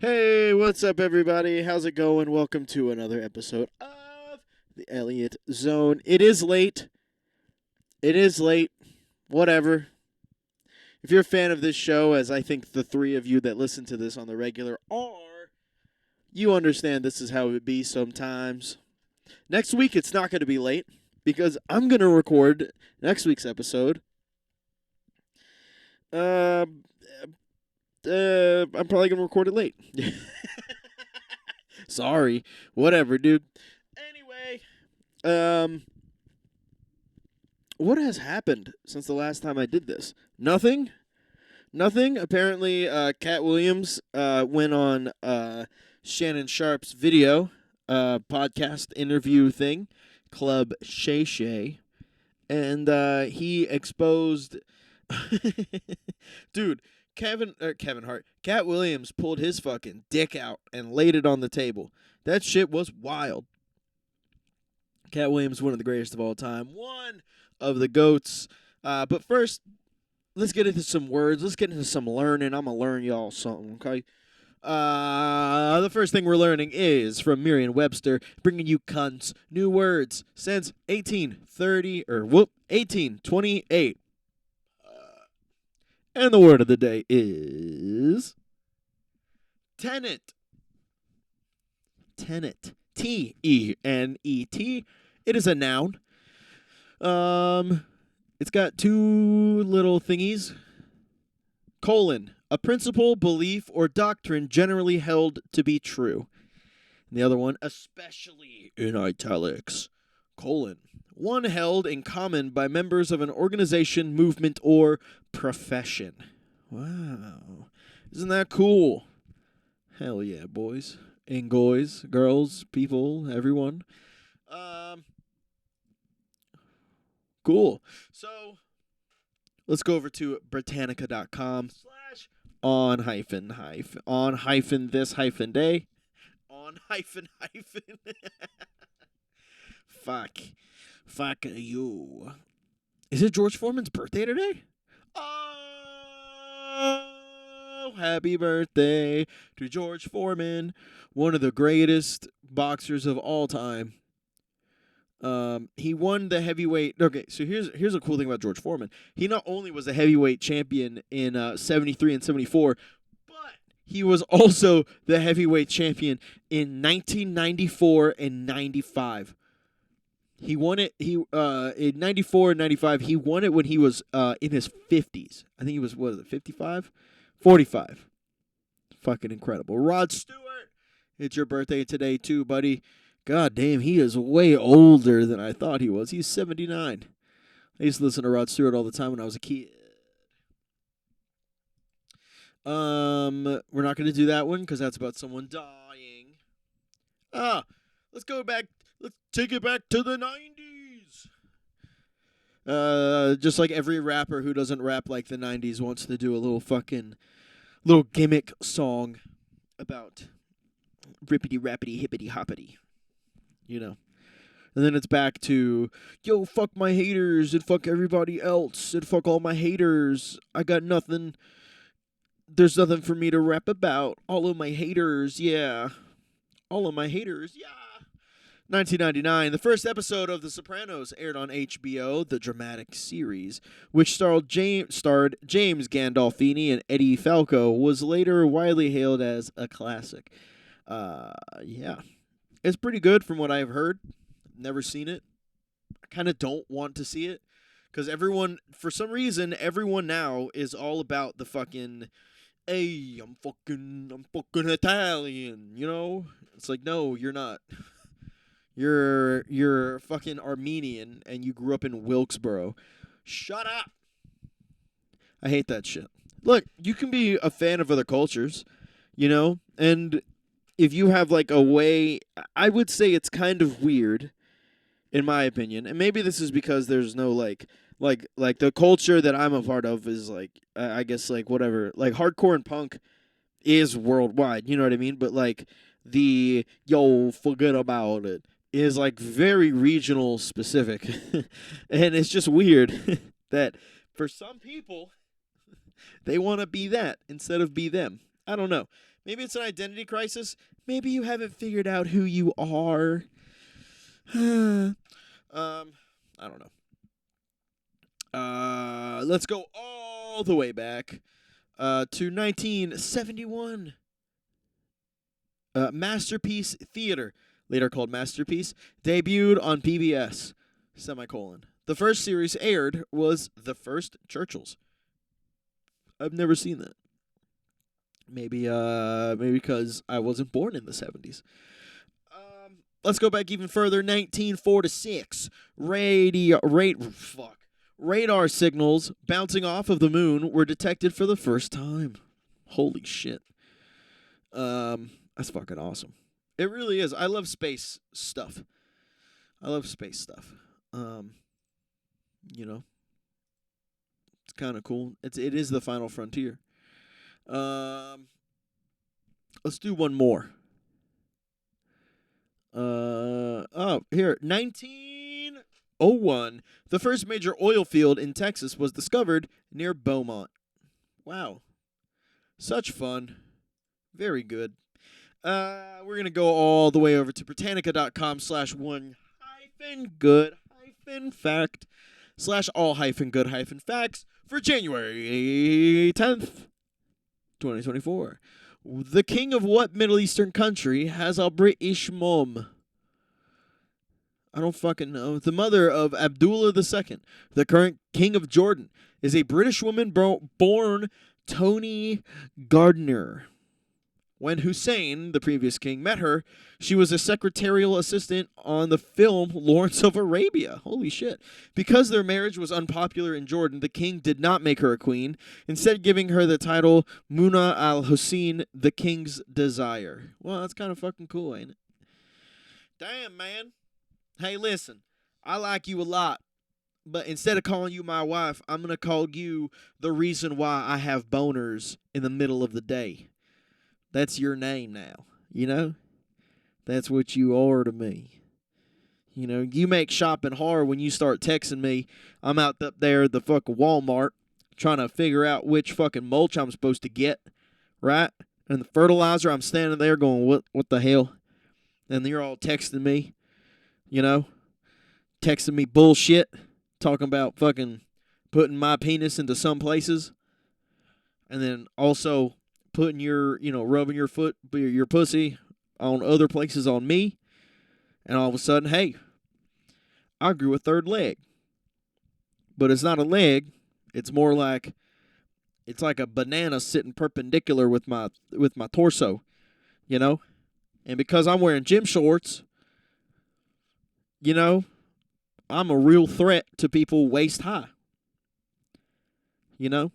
Hey, what's up, everybody? How's it going? Welcome to another episode of the Elliott Zone. It is late. It is late. Whatever. If you're a fan of this show, as I think the three of you that listen to this on the regular are, you understand this is how it be sometimes. Next week, it's not going to be late because I'm going to record next week's episode. Uh, I'm probably going to record it late. Sorry. Whatever, dude. Anyway, um, what has happened since the last time I did this? Nothing. Nothing. Apparently, Cat Williams went on Shannon Sharp's video podcast interview thing, Club Shay Shay, and he exposed, dude. Kevin Hart, Cat Williams pulled his fucking dick out and laid it on the table. That shit was wild. Cat Williams, one of the greatest of all time, one of the goats. But first, let's get into some words. Let's get into some learning. I'm gonna learn y'all something, okay? The first thing we're learning is from Merriam-Webster, bringing you cunts new words since 1828. And the word of the day is tenant. Tenant. Tenet. It is a noun. It's got two little thingies. Colon. A principle, belief, or doctrine generally held to be true. And the other one, especially in italics. Colon. One held in common by members of an organization, movement, or profession. Wow. Isn't that cool? Hell yeah, boys and goys, girls, people, everyone. Cool. So let's go over to Britannica.com / on hyphen this hyphen day on hyphen. Fuck you. Is it George Foreman's birthday today? Oh, happy birthday to George Foreman, one of the greatest boxers of all time. He won the heavyweight. Okay, so here's a cool thing about George Foreman. He not only was a heavyweight champion in 73 and 74, but he was also the heavyweight champion in 1994 and 95. He won it. In 94 and 95, he won it when he was in his 50s. I think he was, what is it, 55? 45. Fucking incredible. Rod Stewart, it's your birthday today too, buddy. God damn, he is way older than I thought he was. He's 79. I used to listen to Rod Stewart all the time when I was a kid. We're not going to do that one because that's about someone dying. Let's go back. Let's take it back to the 90s. Just like every rapper who doesn't rap like the 90s wants to do a little gimmick song about rippity rappity hippity hoppity. You know. And then it's back to, yo, fuck my haters and fuck everybody else and fuck all my haters. I got nothing. There's nothing for me to rap about. All of my haters, yeah. All of my haters, yeah. 1999, the first episode of The Sopranos aired on HBO, the dramatic series, which starred James Gandolfini and Eddie Falco, was later widely hailed as a classic. Yeah. It's pretty good from what I've heard. Never seen it. I kind of don't want to see it because for some reason, everyone now is all about the fucking, hey, I'm fucking Italian, you know? It's like, no, you're not. You're fucking Armenian and you grew up in Wilkesboro. Shut up. I hate that shit. Look, you can be a fan of other cultures, you know? And if you have like a way, I would say it's kind of weird in my opinion. And maybe this is because there's no like the culture that I'm a part of is like I guess like whatever. Like hardcore and punk is worldwide, you know what I mean? But like the yo forget about it is like very regional specific. And it's just weird that for some people they want to be that instead of be them. I don't know. Maybe it's an identity crisis. Maybe you haven't figured out who you are. I don't know. Let's go all the way back to 1971. Masterpiece Theater, later called Masterpiece, debuted on PBS. Semicolon. The first series aired was The First Churchills. I've never seen that. Maybe because I wasn't born in the 70s. Let's go back even further. 1946. Radar signals bouncing off of the moon were detected for the first time. Holy shit. That's fucking awesome. It really is. I love space stuff. You know, it's kind of cool. It is the final frontier. Let's do one more. Here, 1901. The first major oil field in Texas was discovered near Beaumont. Wow. Such fun. Very good. We're going to go all the way over to Britannica.com/1-good-fact/all-good-facts for January 10th, 2024. The king of what Middle Eastern country has a British mom? I don't fucking know. The mother of Abdullah II, the current king of Jordan, is a British woman born Tony Gardner. When Hussein, the previous king, met her, she was a secretarial assistant on the film Lawrence of Arabia. Holy shit. Because their marriage was unpopular in Jordan, the king did not make her a queen, instead giving her the title Muna al-Hussein, the king's desire. Well, that's kind of fucking cool, ain't it? Damn, man. Hey, listen, I like you a lot, but instead of calling you my wife, I'm going to call you the reason why I have boners in the middle of the day. That's your name now, you know? That's what you are to me. You know, you make shopping hard when you start texting me. I'm out up there at the fucking Walmart trying to figure out which fucking mulch I'm supposed to get, right? And the fertilizer, I'm standing there going, what the hell? And you're all texting me, you know? Texting me bullshit, talking about fucking putting my penis into some places. And then also putting rubbing your pussy on other places on me. And all of a sudden, hey, I grew a third leg. But it's not a leg. It's more like, it's like a banana sitting perpendicular with my torso, you know? And because I'm wearing gym shorts, you know, I'm a real threat to people waist high. You know?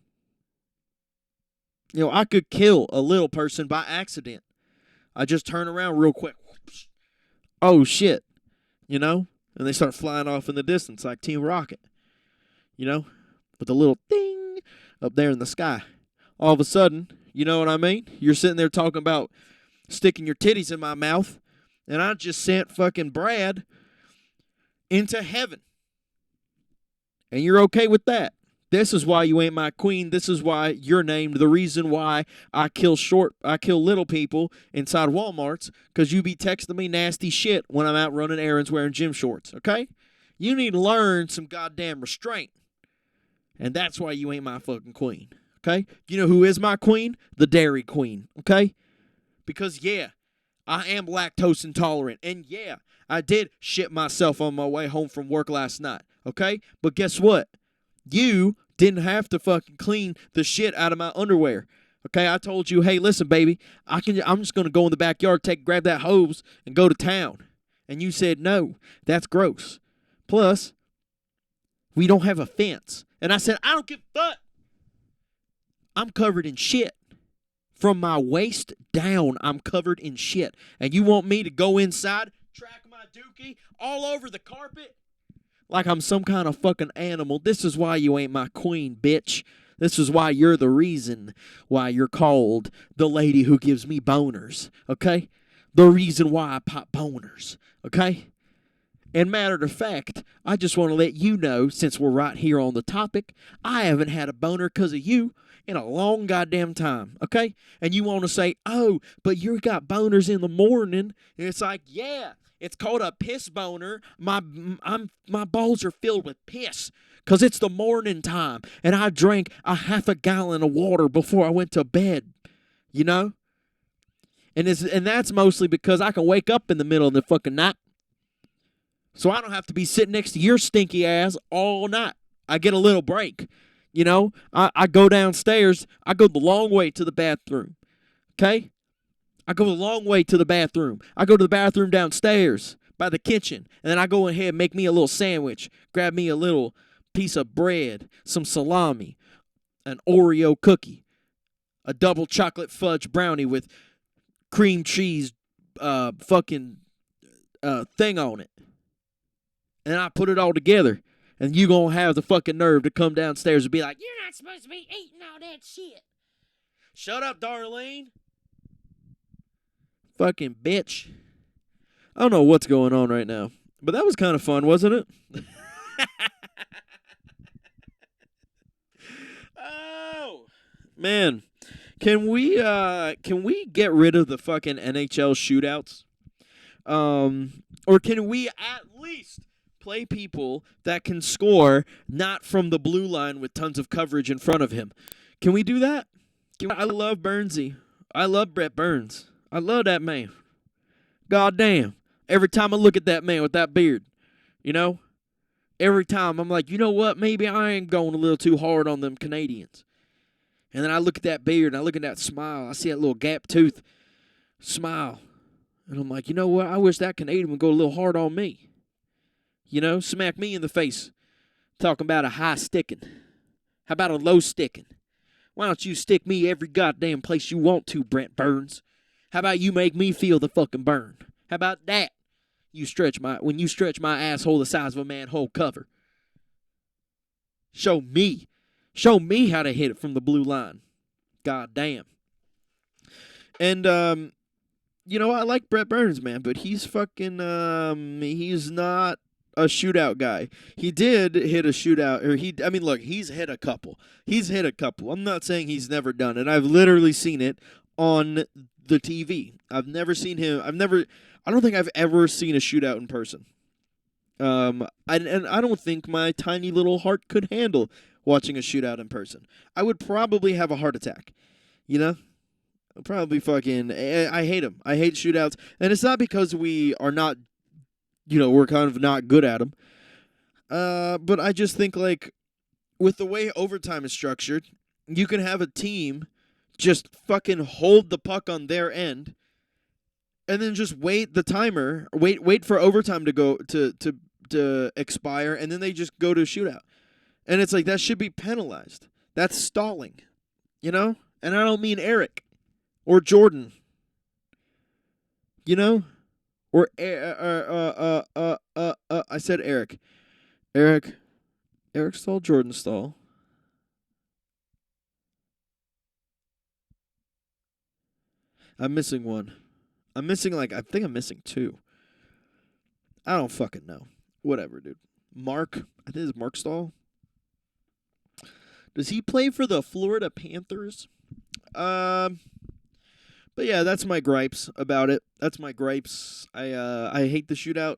You know, I could kill a little person by accident. I just turn around real quick. Oh, shit. You know? And they start flying off in the distance like Team Rocket. You know? With a little ding up there in the sky. All of a sudden, you know what I mean? You're sitting there talking about sticking your titties in my mouth. And I just sent fucking Brad into heaven. And you're okay with that. This is why you ain't my queen. This is why you're named the reason why I kill little people inside Walmarts, because you be texting me nasty shit when I'm out running errands wearing gym shorts, okay? You need to learn some goddamn restraint. And that's why you ain't my fucking queen, okay? You know who is my queen? The Dairy Queen, okay? Because, yeah, I am lactose intolerant. And, yeah, I did shit myself on my way home from work last night, okay? But guess what? You didn't have to fucking clean the shit out of my underwear. Okay, I told you, hey, listen, baby, I'm just going to go in the backyard, grab that hose, and go to town. And you said, no, that's gross. Plus, we don't have a fence. And I said, I don't give a fuck. I'm covered in shit. From my waist down, I'm covered in shit. And you want me to go inside, track my dookie all over the carpet? Like I'm some kind of fucking animal. This is why you ain't my queen, bitch. This is why you're the reason why you're called the lady who gives me boners, okay? The reason why I pop boners, okay? And matter of fact, I just want to let you know, since we're right here on the topic, I haven't had a boner because of you in a long goddamn time, okay? And you want to say, oh, but you got boners in the morning. And it's like, yeah, it's called a piss boner. My balls are filled with piss because it's the morning time. And I drank a half a gallon of water before I went to bed, you know? And that's mostly because I can wake up in the middle of the fucking night. So I don't have to be sitting next to your stinky ass all night. I get a little break. You know, I go downstairs. I go the long way to the bathroom. Okay? I go the long way to the bathroom. I go to the bathroom downstairs by the kitchen. And then I go ahead and make me a little sandwich. Grab me a little piece of bread, some salami, an Oreo cookie, a double chocolate fudge brownie with cream cheese fucking thing on it. And I put it all together. And you gonna have the fucking nerve to come downstairs and be like, you're not supposed to be eating all that shit. Shut up, Darlene. Fucking bitch. I don't know what's going on right now. But that was kind of fun, wasn't it? Oh, man. Can we get rid of the fucking NHL shootouts? Or can we at least play people that can score not from the blue line with tons of coverage in front of him? Can we do that? I love Burnsy. I love Brett Burns. I love that man. God damn. Every time I look at that man with that beard, you know, every time I'm like, you know what? Maybe I ain't going a little too hard on them Canadians. And then I look at that beard and I look at that smile. I see that little gap tooth smile. And I'm like, you know what? I wish that Canadian would go a little hard on me. You know, smack me in the face. Talking about a high sticking. How about a low sticking? Why don't you stick me every goddamn place you want to, Brent Burns? How about you make me feel the fucking burn? How about that? When you stretch my asshole the size of a manhole cover. Show me how to hit it from the blue line. God damn. And you know, I like Brett Burns, man, but he's fucking he's not a shootout guy. He did hit a shootout, look, he's hit a couple. I'm not saying he's never done it. I've literally seen it on the TV. I don't think I've ever seen a shootout in person. And I don't think my tiny little heart could handle watching a shootout in person. I would probably have a heart attack, you know? I'd probably fucking, I hate them. I hate shootouts. And it's not because we are not, we're kind of not good at them. But I just think, like, with the way overtime is structured, you can have a team just fucking hold the puck on their end and then just wait the timer, wait for overtime to go to expire, and then they just go to a shootout. And it's like, that should be penalized. That's stalling, you know? And I don't mean Eric or Jordan, you know? Or I said Eric. Eric Stahl, Jordan Stahl. I'm missing one. I think I'm missing two. I don't fucking know. Whatever, dude. Mark, I think it's Mark Stahl. Does he play for the Florida Panthers? But yeah, that's my gripes about it. That's my gripes. I hate the shootout.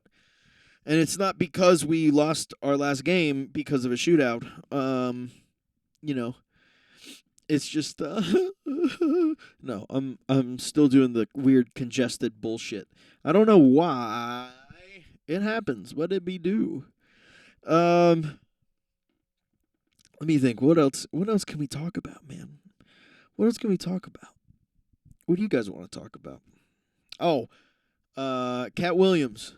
And it's not because we lost our last game because of a shootout. It's just no, I'm still doing the weird congested bullshit. I don't know why it happens. What did we do? Let me think. What else can we talk about, man? What else can we talk about? What do you guys want to talk about? Oh, Cat Williams.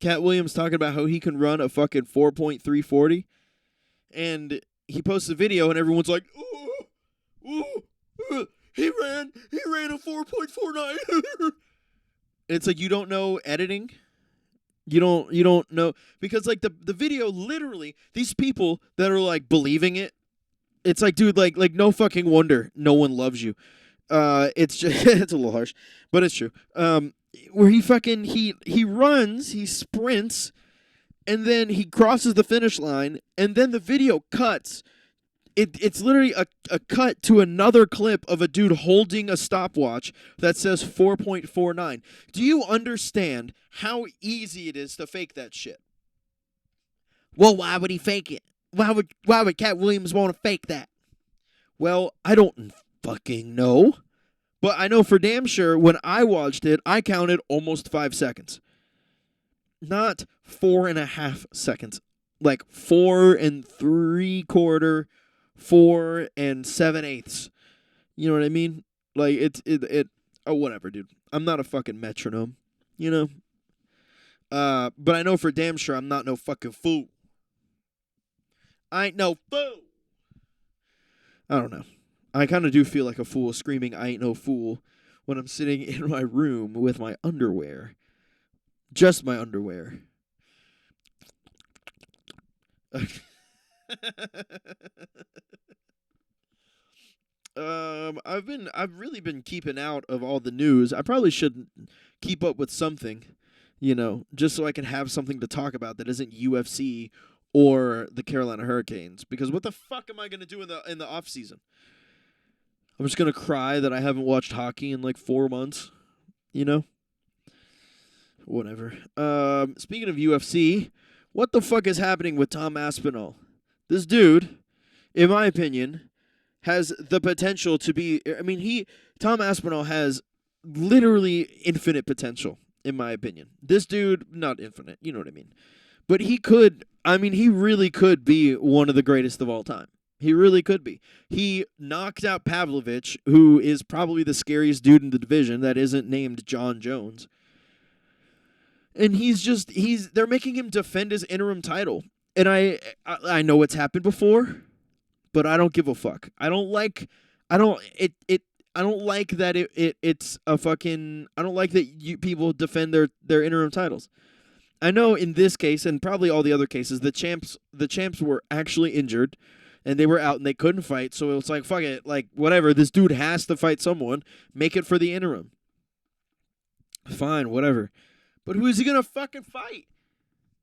Cat Williams talking about how he can run a fucking 4.340. And he posts a video and everyone's like, he ran a 4.49. It's like, you don't know editing. You don't know, because like the video, literally, these people that are like believing it, it's like, dude, like no fucking wonder no one loves you. It's just it's a little harsh, but it's true. Where he runs, he sprints, and then he crosses the finish line, and then the video cuts It's literally a cut to another clip of a dude holding a stopwatch that says 4.49. Do you understand how easy it is to fake that shit? Well, why would he fake it? Why would Cat Williams want to fake that? Well, I don't fucking know. But I know for damn sure when I watched it, I counted almost 5 seconds. Not 4.5 seconds. Like 4 3/4, 4 7/8. You know what I mean? Like it oh whatever, dude. I'm not a fucking metronome, you know? But I know for damn sure I'm not no fucking fool. I ain't no fool. I don't know. I kind of do feel like a fool screaming, I ain't no fool, when I'm sitting in my room with my underwear. Just my underwear. I've really been keeping out of all the news. I probably should keep up with something, just so I can have something to talk about that isn't UFC or the Carolina Hurricanes. Because what the fuck am I gonna do in the off season? I'm just gonna cry that I haven't watched hockey in like 4 months. Whatever. Speaking of UFC, what the fuck is happening with Tom Aspinall? This dude, in my opinion, has the potential to be. Tom Aspinall has literally infinite potential, in my opinion. This dude, not infinite, you know what I mean. But he really could be one of the greatest of all time. He really could be. He knocked out Pavlovich, who is probably the scariest dude in the division that isn't named John Jones. And they're making him defend his interim title. And I know it's happened before, but I don't give a fuck. I don't like that it's a fucking, I don't like that people defend their interim titles. I know in this case and probably all the other cases the champs were actually injured and they were out and they couldn't fight, so it was like fuck it, like whatever, this dude has to fight someone, make it for the interim. Fine, whatever. But who is he going to fucking fight?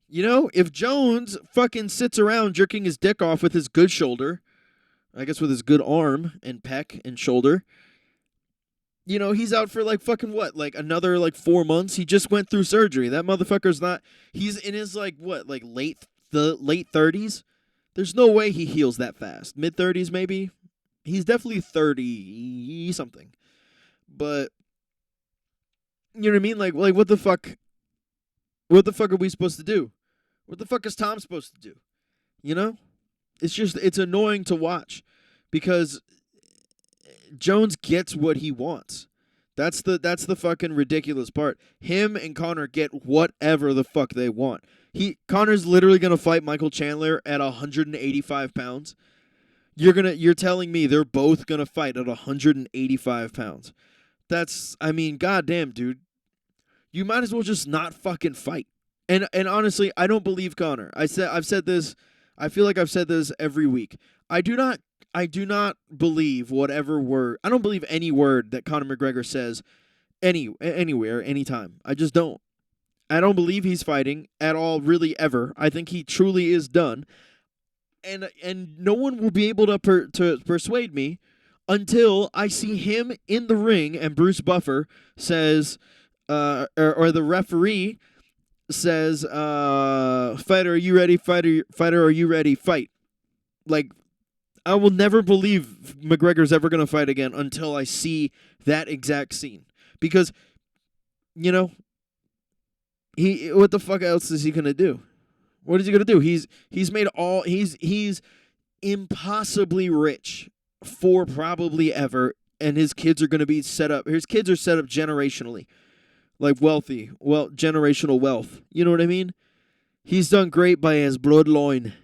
If Jones fucking sits around jerking his dick off with his good shoulder, I guess with his good arm and pec and shoulder, he's out for like fucking what? Like another like 4 months? He just went through surgery. That motherfucker's not, he's in his like what? Like late 30s? There's no way he heals that fast. Mid 30s maybe? He's definitely 30 something. But you know what I mean? Like what the fuck? What the fuck are we supposed to do? What the fuck is Tom supposed to do? It's annoying to watch because Jones gets what he wants. That's the fucking ridiculous part. Him and Connor get whatever the fuck they want. Connor's literally gonna fight Michael Chandler at 185 pounds. You're telling me they're both gonna fight at 185 pounds. Goddamn, dude. You might as well just not fucking fight. And honestly, I don't believe Connor. I've said this. I feel like I've said this every week. I do not believe whatever word. I don't believe any word that Conor McGregor says anywhere, anytime. I just don't. I don't believe he's fighting at all, really, ever. I think he truly is done. And no one will be able to persuade me until I see him in the ring and Bruce Buffer says, or the referee says, fighter, are you ready? Fighter, are you ready? Fight. Like, I will never believe McGregor's ever going to fight again until I see that exact scene. Because, what the fuck else is he going to do? What is he going to do? He's impossibly rich for probably ever, and his kids are going to be set up. His kids are set up generationally. Like wealthy, generational wealth. You know what I mean? He's done great by his bloodline.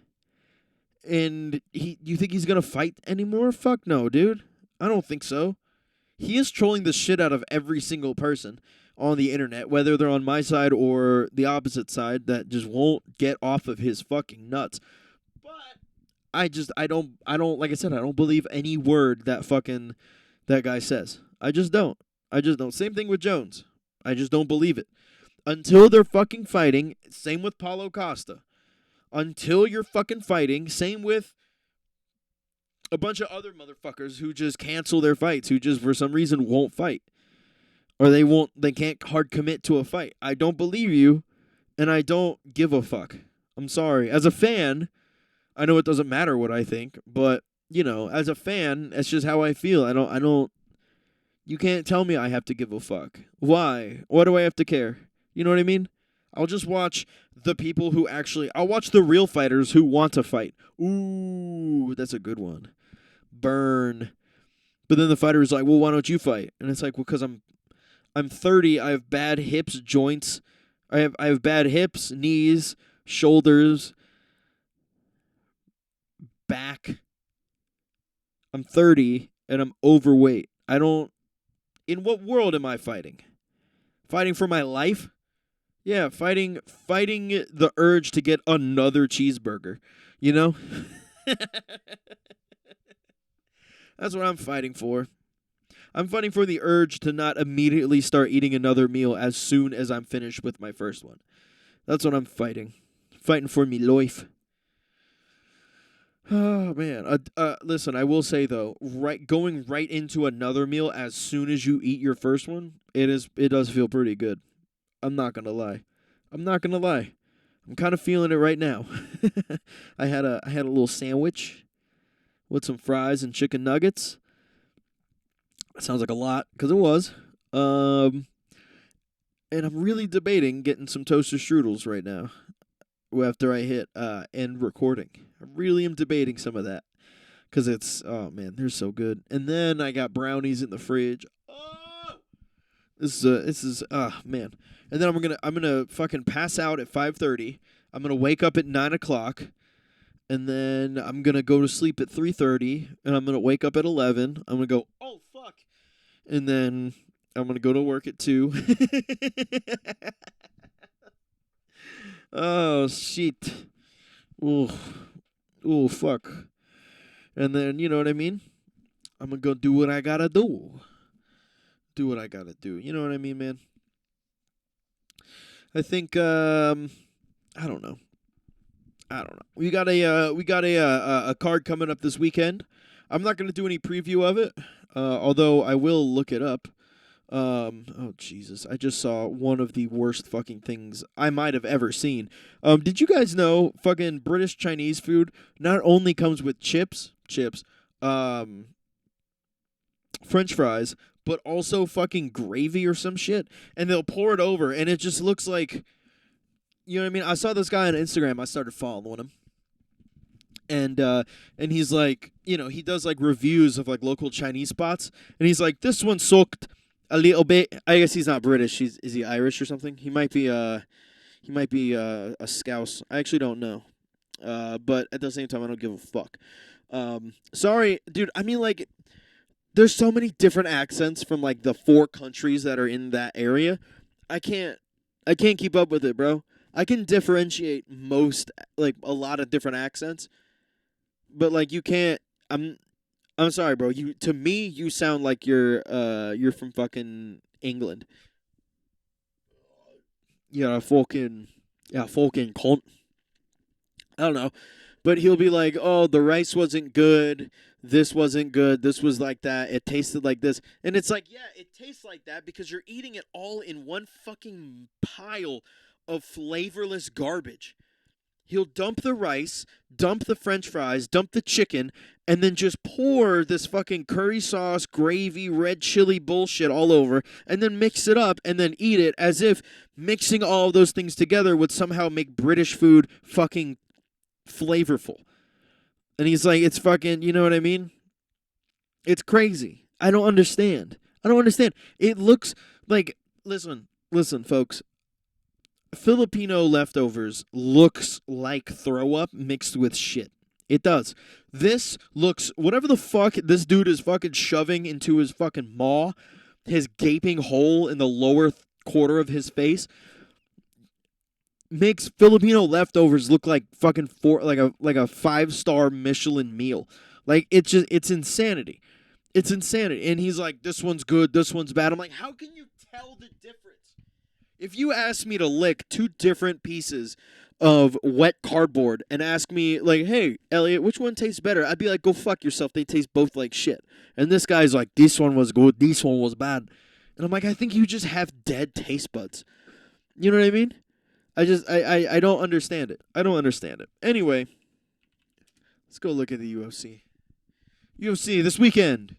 And you think he's going to fight anymore? Fuck no, dude. I don't think so. He is trolling the shit out of every single person on the internet, whether they're on my side or the opposite side, that just won't get off of his fucking nuts. But I don't, like I said, I don't believe any word that guy says. I just don't. Same thing with Jones. I just don't believe it. Until they're fucking fighting, same with Paulo Costa. Until you're fucking fighting, same with a bunch of other motherfuckers who just cancel their fights, who just for some reason won't fight. Or they can't hard commit to a fight. I don't believe you, and I don't give a fuck. I'm sorry. As a fan, I know it doesn't matter what I think, but as a fan, that's just how I feel. I don't you can't tell me I have to give a fuck. Why? Why do I have to care? You know what I mean? I'll just watch the people who I'll watch the real fighters who want to fight. Ooh, that's a good one. Burn. But then the fighter is like, well, why don't you fight? And it's like, well, because I'm 30. I have bad hips, joints. I have bad hips, knees, shoulders, back. I'm 30 and I'm overweight. In what world am I fighting? Fighting for my life? Yeah, fighting the urge to get another cheeseburger, That's what I'm fighting for. I'm fighting for the urge to not immediately start eating another meal as soon as I'm finished with my first one. That's what I'm fighting. Fighting for me life. Oh man. Listen, I will say though, going right into another meal as soon as you eat your first one, it does feel pretty good. I'm not gonna lie. I'm kind of feeling it right now. I had a little sandwich with some fries and chicken nuggets. That sounds like a lot, because it was. And I'm really debating getting some toaster strudels right now after I hit end recording. I really am debating some of that, because oh man, they're so good. And then I got brownies in the fridge. Oh! This is man. And then I'm gonna fucking pass out at 5:30. I'm gonna wake up at 9:00. And then I'm going to go to sleep at 3:30, and I'm going to wake up at 11. I'm going to go, oh, fuck. And then I'm going to go to work at 2. Oh, shit. Oh, fuck. And then, you know what I mean? I'm going to go do what I got to do. Do what I got to do. You know what I mean, man? I think, I don't know. We got a card coming up this weekend. I'm not going to do any preview of it, although I will look it up. Oh Jesus! I just saw one of the worst fucking things I might have ever seen. Did you guys know fucking British Chinese food not only comes with chips, French fries, but also fucking gravy or some shit, and they'll pour it over, and it just looks like. You know what I mean? I saw this guy on Instagram. I started following him. And he's like, he does like reviews of like local Chinese spots. And he's like, this one sucked a little bit. I guess he's not British. Is he Irish or something? He might be a Scouse. I actually don't know. But at the same time, I don't give a fuck. Sorry, dude. I mean, like, there's so many different accents from like the 4 countries that are in that area. I can't keep up with it, bro. I can differentiate a lot of different accents, but like you can't. I'm sorry, bro. To me, you sound like you're from fucking England. Fucking cunt. I don't know, but he'll be like, "Oh, the rice wasn't good. This wasn't good. This was like that. It tasted like this," and it's like, yeah, it tastes like that because you're eating it all in one fucking pile of flavorless garbage. He'll dump the rice, dump the French fries, dump the chicken, and then just pour this fucking curry sauce, gravy, red chili bullshit all over, and then mix it up and then eat it as if mixing all of those things together would somehow make British food fucking flavorful. And he's like, it's fucking, you know what I mean? It's crazy. I don't understand. It looks like, listen, folks. Filipino leftovers looks like throw up mixed with shit. It does. This looks, whatever the fuck this dude is fucking shoving into his fucking maw, his gaping hole in the lower quarter of his face, makes Filipino leftovers look like fucking like a 5-star Michelin meal. Like it's insanity. It's insanity. And he's like, this one's good, this one's bad. I'm like, how can you tell the difference? If you ask me to lick 2 different pieces of wet cardboard and ask me, like, hey, Elliot, which one tastes better? I'd be like, go fuck yourself. They taste both like shit. And this guy's like, this one was good, this one was bad. And I'm like, I think you just have dead taste buds. You know what I mean? I don't understand it. I don't understand it. Anyway, let's go look at the UFC. UFC this weekend.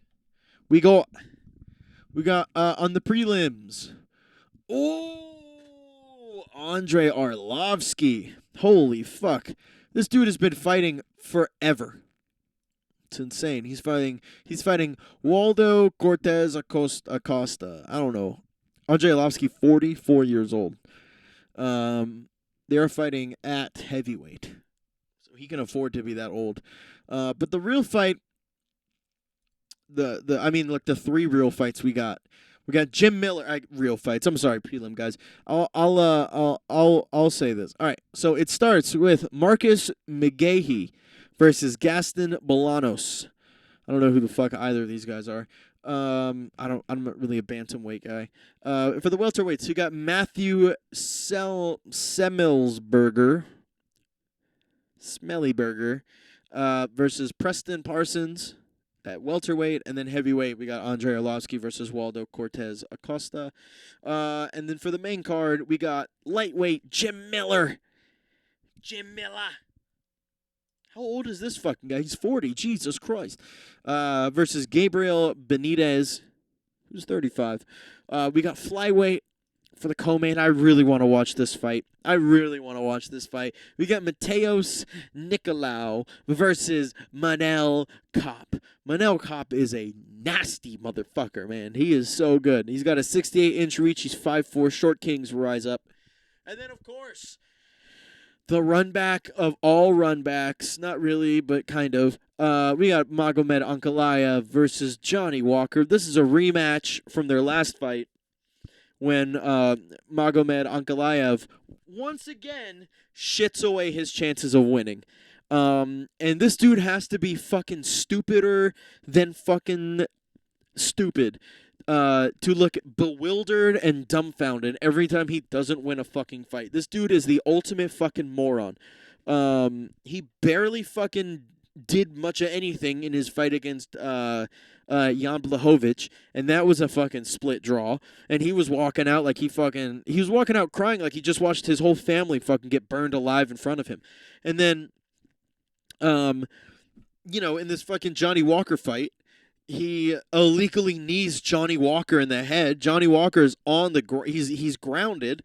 We got on the prelims. Oh, Andre Arlovsky. Holy fuck. This dude has been fighting forever. It's insane. He's fighting Waldo Cortez Acosta. I don't know. Andre Arlovsky, 44 years old. They are fighting at heavyweight. So he can afford to be that old. But the real fight, the three real fights we got. We got Jim Miller. Real fights. I'm sorry, prelim guys. I'll say this. All right. So it starts with Marcus McGahee versus Gaston Bolanos. I don't know who the fuck either of these guys are. I'm not really a bantamweight guy. For the welterweights, you got Matthew Smellyberger versus Preston Parsons at welterweight, and then heavyweight we got Andre Arlovsky versus Waldo Cortez Acosta. And then for the main card, we got lightweight Jim Miller. How old is this fucking guy? He's 40. Jesus Christ. Versus Gabriel Benitez, who's 35. We got flyweight for the co-main. I really want to watch this fight. We got Mateos Nicolau versus Manel Kopp. Manel Kopp is a nasty motherfucker, man. He is so good. He's got a 68-inch reach. He's 5'4". Short kings rise up. And then, of course, the runback of all runbacks. Not really, but kind of. We got Magomed Ankalaev versus Johnny Walker. This is a rematch from their last fight when Magomed Ankalaev once again shits away his chances of winning. And this dude has to be fucking stupider than fucking stupid to look bewildered and dumbfounded every time he doesn't win a fucking fight. This dude is the ultimate fucking moron. He barely fucking did much of anything in his fight against Jan Blachowicz, and that was a fucking split draw. And he was walking out like he was walking out crying like he just watched his whole family fucking get burned alive in front of him. And then, in this fucking Johnny Walker fight, he illegally knees Johnny Walker in the head. Johnny Walker is on the he's grounded.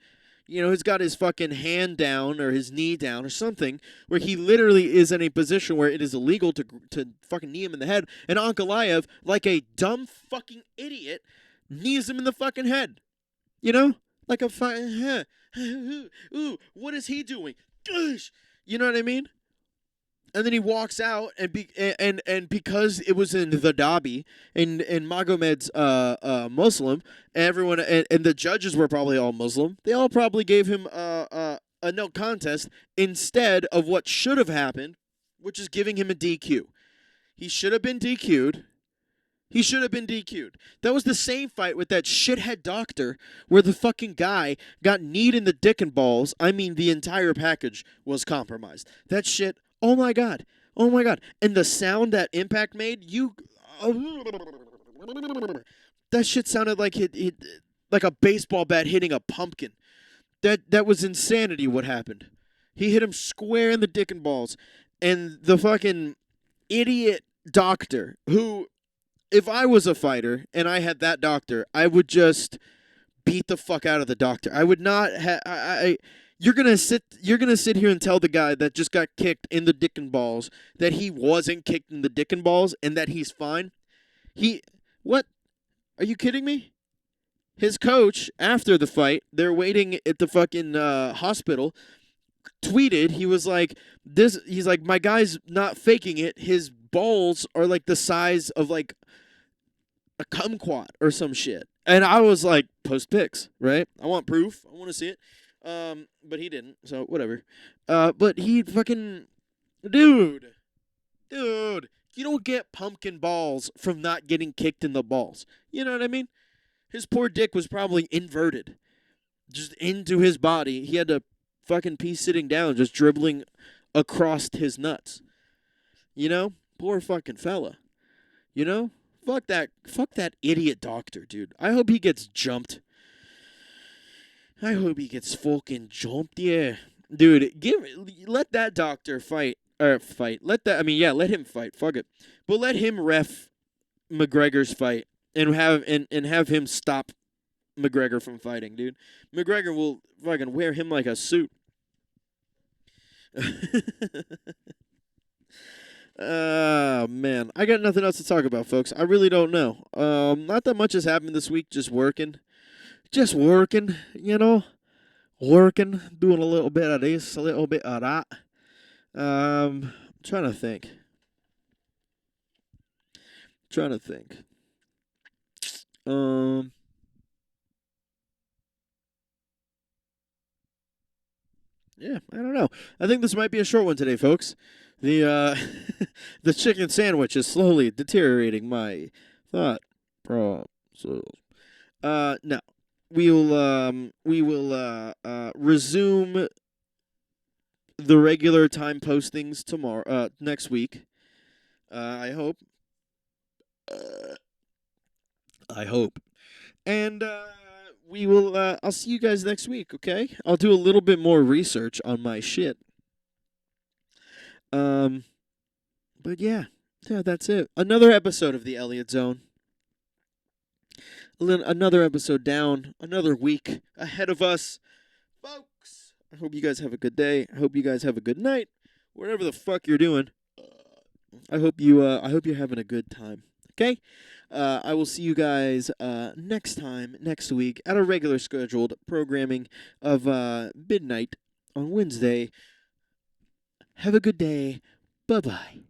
He's got his fucking hand down or his knee down or something where he literally is in a position where it is illegal to fucking knee him in the head. And Ankalaev, like a dumb fucking idiot, knees him in the fucking head. Like a fucking, ooh, what is he doing? Gosh. You know what I mean? And then he walks out, and because it was in the Dhabi, and Magomed's Muslim, everyone and the judges were probably all Muslim. They all probably gave him a no contest instead of what should have happened, which is giving him a DQ. He should have been DQ'd. That was the same fight with that shithead doctor where the fucking guy got kneed in the dick and balls. I mean, the entire package was compromised. That shit. Oh my god. And the sound that Impact made, that shit sounded like it like a baseball bat hitting a pumpkin. That was insanity what happened. He hit him square in the dick and balls. And the fucking idiot doctor who, if I was a fighter and I had that doctor, I would just beat the fuck out of the doctor. I would not You're gonna sit here and tell the guy that just got kicked in the dick and balls that he wasn't kicked in the dick and balls and that he's fine? What? Are you kidding me? His coach, after the fight, they're waiting at the fucking hospital, tweeted, he's like, my guy's not faking it. His balls are like the size of like a kumquat or some shit. And I was like, post pics, right? I want proof. I want to see it. But he didn't, so whatever. But he fucking... Dude, you don't get pumpkin balls from not getting kicked in the balls. You know what I mean? His poor dick was probably inverted. Just into his body. He had to fucking pee sitting down, just dribbling across his nuts. Poor fucking fella. You know? Fuck that idiot doctor, dude. I hope he gets jumped. I hope he gets fucking jumped, yeah. Dude, let that doctor fight. Or fight. Let him fight. Fuck it. But let him ref McGregor's fight and have him stop McGregor from fighting, dude. McGregor will fucking wear him like a suit. Oh, man. I got nothing else to talk about, folks. I really don't know. Not that much has happened this week, just working. Just working, Working, doing a little bit of this, a little bit of that. Trying to think. Yeah, I don't know. I think this might be a short one today, folks. The the chicken sandwich is slowly deteriorating my thought process. No. We will resume the regular time postings tomorrow next week. I hope. I hope. And we will I'll see you guys next week, okay? I'll do a little bit more research on my shit. But yeah, that's it. Another episode of the Elliott Zone. Another episode down. Another week ahead of us, folks. I hope you guys have a good day. I hope you guys have a good night, whatever the fuck you're doing. I hope you're having a good time. Okay. I will see you guys next week at a regular scheduled programming of midnight on Wednesday. Have a good day. Bye-bye.